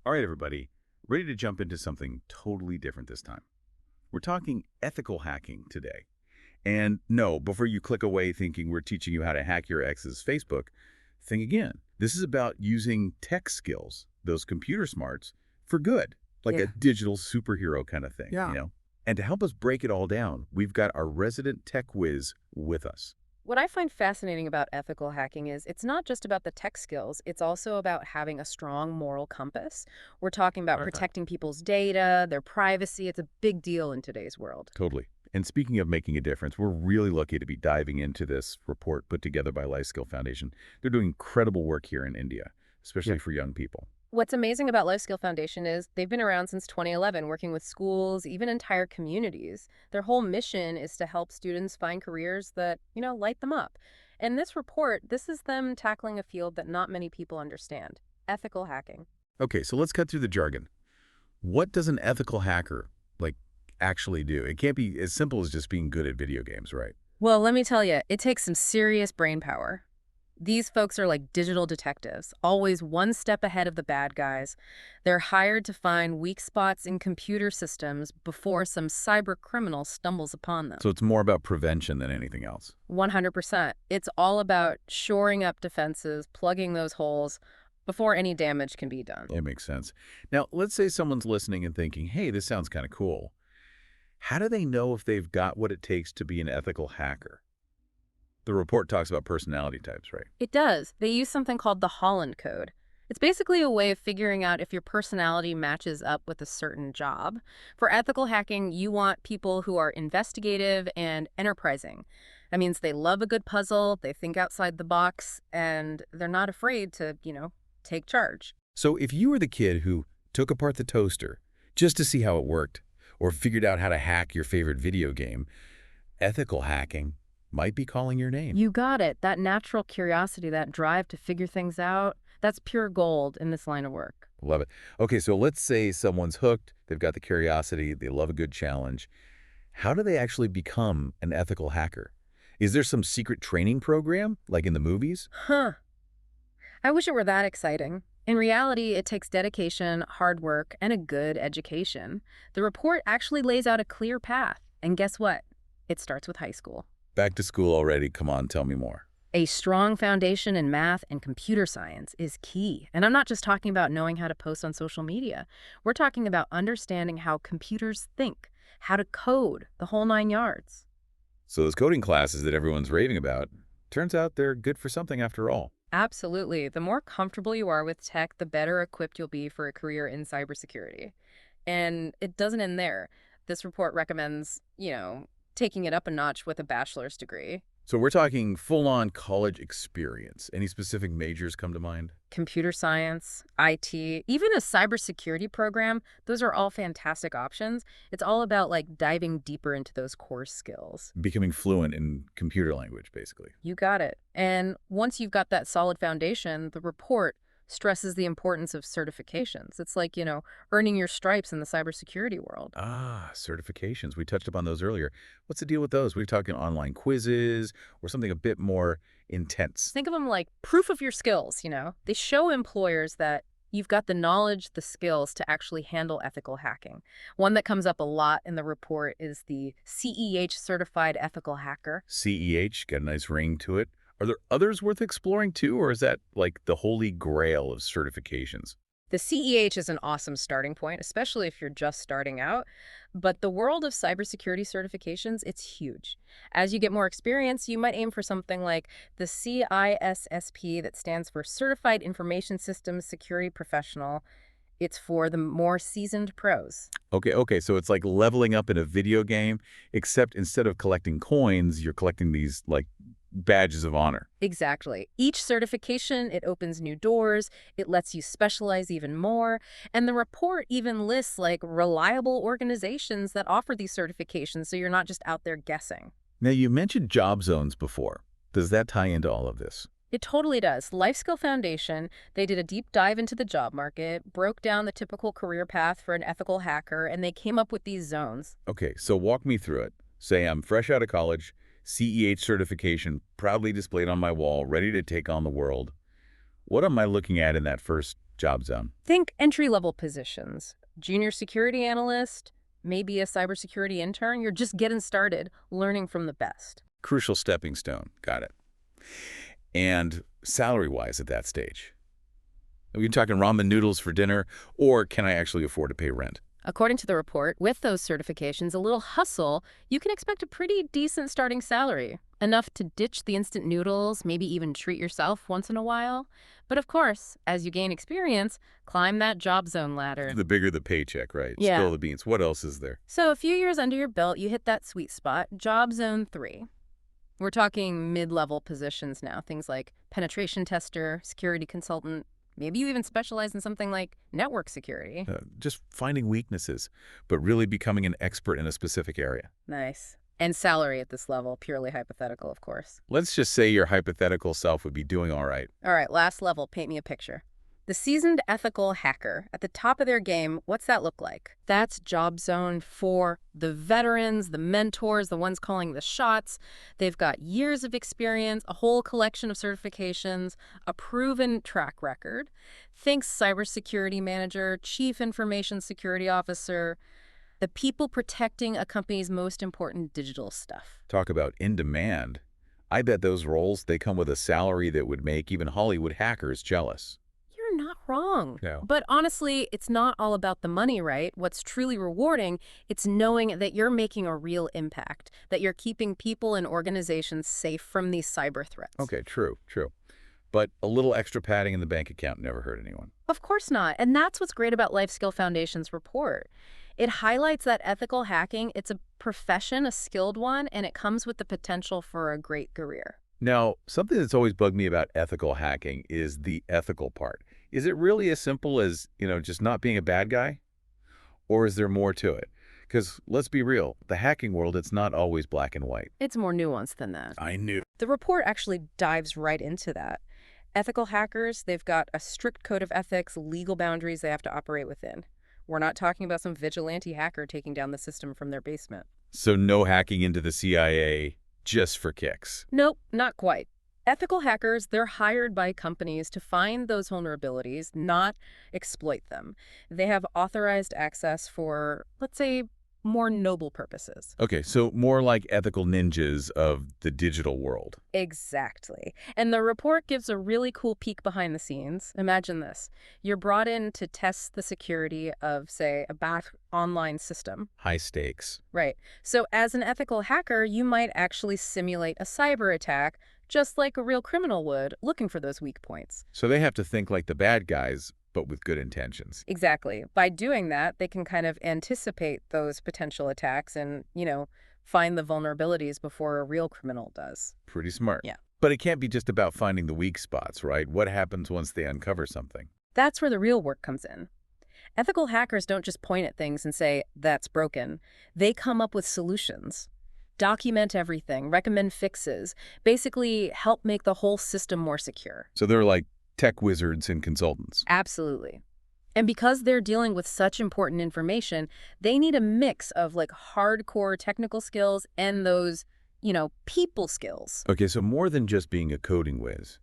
All right, everybody, ready to jump into something totally different this time. We're talking ethical hacking today. And no, before you click away thinking we're teaching you how to hack your ex's Facebook, think again. This is about using tech skills, those computer smarts, for good, like a Yeah. digital superhero kind of thing, Yeah. And to help us break it all down, we've got our resident tech whiz with us. What I find fascinating about ethical hacking is it's not just about the tech skills, it's also about having a strong moral compass. We're talking about Perfect. protecting people's data, their privacy. It's a big deal in today's world. Totally. And speaking of making a difference, we're really lucky to be diving into this report put together by Life Skill Foundation. They're doing incredible work here in India, especially for young people. What's amazing about Life Skill Foundation is they've been around since 2011, working with schools, even entire communities. Their whole mission is to help students find careers that, light them up. And this report, this is them tackling a field that not many people understand, ethical hacking. Okay, so let's cut through the jargon. What does an ethical hacker, like, actually do? It can't be as simple as just being good at video games, right? Well, let me tell you, it takes some serious brain power. These folks are like digital detectives, always one step ahead of the bad guys. They're hired to find weak spots in computer systems before some cyber criminal stumbles upon them. So it's more about prevention than anything else. 100%. It's all about shoring up defenses, plugging those holes before any damage can be done. It makes sense. Now, let's say someone's listening and thinking, hey, this sounds kind of cool. How do they know if they've got what it takes to be an ethical hacker? The report talks about personality types, right? It does. They use something called the Holland Code. It's basically a way of figuring out if your personality matches up with a certain job. For ethical hacking, you want people who are investigative and enterprising. That means they love a good puzzle, they think outside the box, and they're not afraid to, take charge. So if you were the kid who took apart the toaster just to see how it worked, or figured out how to hack your favorite video game, ethical hacking might be calling your name. You got it. That natural curiosity, that drive to figure things out, that's pure gold in this line of work. Love it. Okay, so let's say someone's hooked, they've got the curiosity, they love a good challenge. How do they actually become an ethical hacker? Is there some secret training program, like in the movies? Huh. I wish it were that exciting. In reality, it takes dedication, hard work, and a good education. The report actually lays out a clear path. And guess what? It starts with high school. Back to school already. Come on, tell me more. A strong foundation in math and computer science is key. And I'm not just talking about knowing how to post on social media. We're talking about understanding how computers think, how to code, the whole 9 yards. So those coding classes that everyone's raving about, turns out they're good for something after all. Absolutely. The more comfortable you are with tech, the better equipped you'll be for a career in cybersecurity. And it doesn't end there. This report recommends, taking it up a notch with a bachelor's degree. So we're talking full-on college experience. Any specific majors come to mind? Computer science, IT, even a cybersecurity program, those are all fantastic options. It's all about like diving deeper into those core skills. Becoming fluent in computer language, basically. You got it. And once you've got that solid foundation, the report stresses the importance of certifications. It's like, earning your stripes in the cybersecurity world. Ah, certifications. We touched upon those earlier. What's the deal with those? We're talking online quizzes or something a bit more intense. Think of them like proof of your skills. They show employers that you've got the knowledge, the skills to actually handle ethical hacking. One that comes up a lot in the report is the CEH certified ethical hacker. CEH, got a nice ring to it. Are there others worth exploring too, or is that like the holy grail of certifications? The CEH is an awesome starting point, especially if you're just starting out. But the world of cybersecurity certifications, it's huge. As you get more experience, you might aim for something like the CISSP, that stands for Certified Information Systems Security Professional. It's for the more seasoned pros. Okay, so it's like leveling up in a video game, except instead of collecting coins, you're collecting these like badges of honor. Exactly. Each certification, it opens new doors, it lets you specialize even more, and the report even lists like reliable organizations that offer these certifications so you're not just out there guessing. Now, you mentioned job zones before. Does that tie into all of this? It totally does. Life Skill Foundation, they did a deep dive into the job market, broke down the typical career path for an ethical hacker, and they came up with these zones. Okay, so walk me through it. Say I'm fresh out of college, CEH certification proudly displayed on my wall, ready to take on the world. What am I looking at in that first job zone? Think entry-level positions, junior security analyst, maybe a cybersecurity intern. You're just getting started, learning from the best. Crucial stepping stone. Got it. And salary-wise at that stage? Are we talking ramen noodles for dinner, or can I actually afford to pay rent? According to the report, with those certifications, a little hustle, you can expect a pretty decent starting salary. Enough to ditch the instant noodles, maybe even treat yourself once in a while. But of course, as you gain experience, climb that job zone ladder. The bigger the paycheck, right? Yeah. Spill the beans. What else is there? So a few years under your belt, you hit that sweet spot, job zone 3. We're talking mid-level positions now, things like penetration tester, security consultant. Maybe you even specialize in something like network security. Just finding weaknesses, but really becoming an expert in a specific area. Nice. And salary at this level, purely hypothetical, of course. Let's just say your hypothetical self would be doing all right. All right, last level, paint me a picture. The seasoned ethical hacker at the top of their game, what's that look like? That's job zone 4. The veterans, the mentors, the ones calling the shots. They've got years of experience, a whole collection of certifications, a proven track record. Think cybersecurity manager, chief information security officer, the people protecting a company's most important digital stuff. Talk about in demand. I bet those roles, they come with a salary that would make even Hollywood hackers jealous. You're not wrong. No. But honestly, it's not all about the money, right? What's truly rewarding, it's knowing that you're making a real impact, that you're keeping people and organizations safe from these cyber threats. Okay, true. But a little extra padding in the bank account never hurt anyone. Of course not. And that's what's great about Life Skill Foundation's report. It highlights that ethical hacking, it's a profession, a skilled one, and it comes with the potential for a great career. Now, something that's always bugged me about ethical hacking is the ethical part. Is it really as simple as, just not being a bad guy? Or is there more to it? Because let's be real, the hacking world, it's not always black and white. It's more nuanced than that. I knew. The report actually dives right into that. Ethical hackers, they've got a strict code of ethics, legal boundaries they have to operate within. We're not talking about some vigilante hacker taking down the system from their basement. So no hacking into the CIA just for kicks. Nope, not quite. Ethical hackers, they're hired by companies to find those vulnerabilities, not exploit them. They have authorized access for, let's say, more noble purposes. Okay, so more like ethical ninjas of the digital world. Exactly. And the report gives a really cool peek behind the scenes. Imagine this. You're brought in to test the security of, say, a bad online system. High stakes. Right. So as an ethical hacker, you might actually simulate a cyber attack just like a real criminal would, looking for those weak points. So they have to think like the bad guys, but with good intentions. Exactly. By doing that, they can kind of anticipate those potential attacks and, find the vulnerabilities before a real criminal does. Pretty smart. Yeah. But it can't be just about finding the weak spots, right? What happens once they uncover something? That's where the real work comes in. Ethical hackers don't just point at things and say, that's broken. They come up with solutions. Document everything, recommend fixes, basically help make the whole system more secure. So they're like tech wizards and consultants. Absolutely. And because they're dealing with such important information, they need a mix of hardcore technical skills and those, people skills. Okay, so more than just being a coding whiz.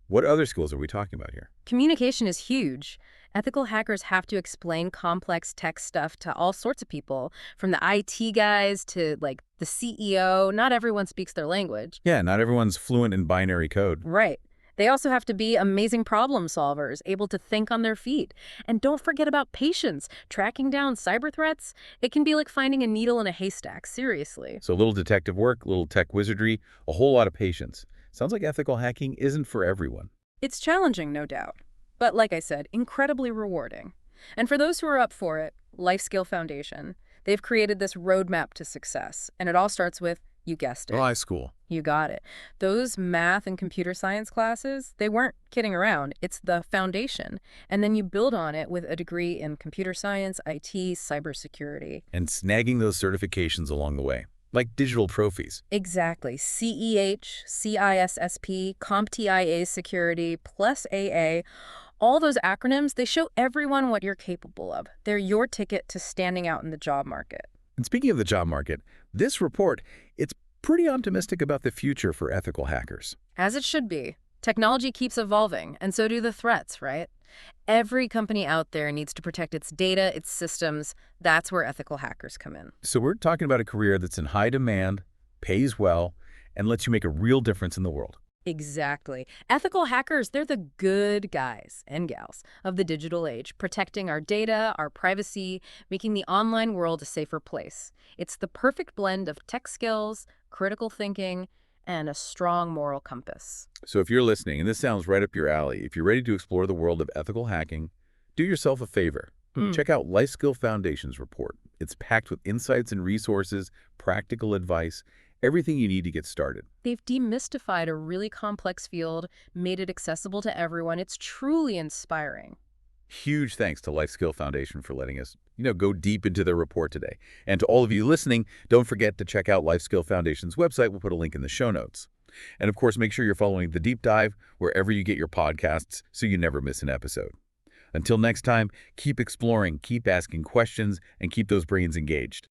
What other skills are we talking about here? Communication is huge. Ethical hackers have to explain complex tech stuff to all sorts of people, from the IT guys to, the CEO. Not everyone speaks their language. Yeah, not everyone's fluent in binary code. Right. They also have to be amazing problem solvers, able to think on their feet. And don't forget about patience. Tracking down cyber threats, it can be like finding a needle in a haystack, seriously. So a little detective work, a little tech wizardry, a whole lot of patience. Sounds like ethical hacking isn't for everyone. It's challenging, no doubt. But like I said, incredibly rewarding. And for those who are up for it, Life Skill Foundation, they've created this roadmap to success. And it all starts with, you guessed it. High school. You got it. Those math and computer science classes, they weren't kidding around. It's the foundation. And then you build on it with a degree in computer science, IT, cybersecurity. And snagging those certifications along the way, like digital trophies. Exactly. CEH, CISSP, CompTIA Security, plus AA. All those acronyms, they show everyone what you're capable of. They're your ticket to standing out in the job market. And speaking of the job market, this report, it's pretty optimistic about the future for ethical hackers. As it should be. Technology keeps evolving, and so do the threats, right? Every company out there needs to protect its data, its systems. That's where ethical hackers come in. So we're talking about a career that's in high demand, pays well, and lets you make a real difference in the world. Exactly. Ethical hackers, they're the good guys and gals of the digital age, protecting our data, our privacy, making the online world a safer place. It's the perfect blend of tech skills, critical thinking, and a strong moral compass. So if you're listening, and this sounds right up your alley, if you're ready to explore the world of ethical hacking, do yourself a favor. Hmm. Check out Life Skill Foundation's report. It's packed with insights and resources, practical advice, everything you need to get started. They've demystified a really complex field, made it accessible to everyone. It's truly inspiring. Huge thanks to Life Skill Foundation for letting us, go deep into their report today. And to all of you listening, don't forget to check out Life Skill Foundation's website. We'll put a link in the show notes. And of course, make sure you're following The Deep Dive wherever you get your podcasts so you never miss an episode. Until next time, keep exploring, keep asking questions, and keep those brains engaged.